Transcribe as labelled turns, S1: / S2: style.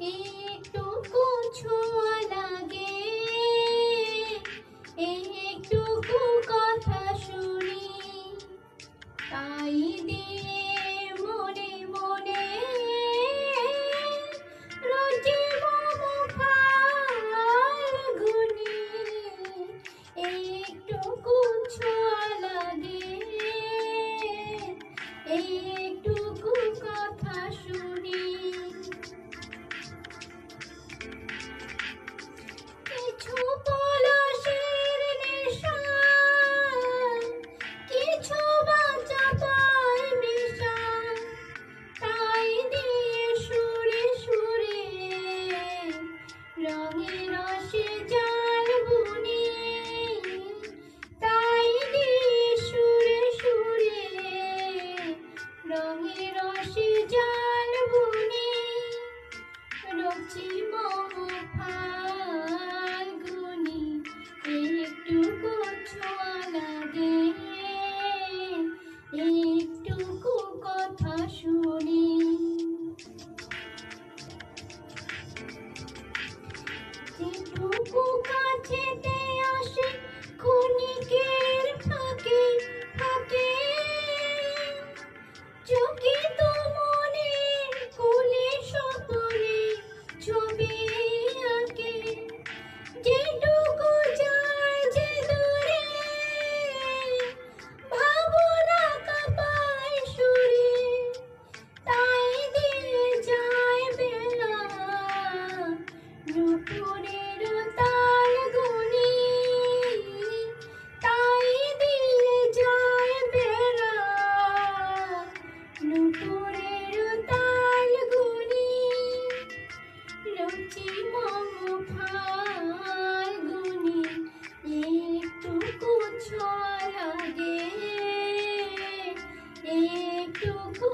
S1: একটুকু ছোঁয়া লাগে, একটুকু কথা শুনি, তাই দিয়ে মনে মনে রচিব ফাল্গুনি। একটুকু ছোঁয়া লাগে, একটুকু কথা শুনি। কিছু পলাশের নেশা, কিছু বা চাপার নেশা, তাই দিয়ে সুরে সুরে রঙে রসে জাল বুনি, তাই দিয়ে সুরে সুরে রঙে রসে জাল বুনি। রচিব ফাল্গুনি, একটুকু ছোঁয়া লাগে, একটুকু কথা শুনি। যেটুকু কাছেতে আসে ক্ষণিকের ফাঁকে ফাঁকে, চকিত মনের কোলে স্বপনে ছবি আঁকে। যেটুকু যায় যে দূরে, ভাবনা কাঁপায় সুরে, তাই দিয়ে যায় বেলা নূপুরের তাল গুনি, তাই দিয়ে যায় বেলা নূপুরের তাল গুনি। রচিব ফাল্গুনি, একটুকু ছোঁয়া লাগে, একটুকু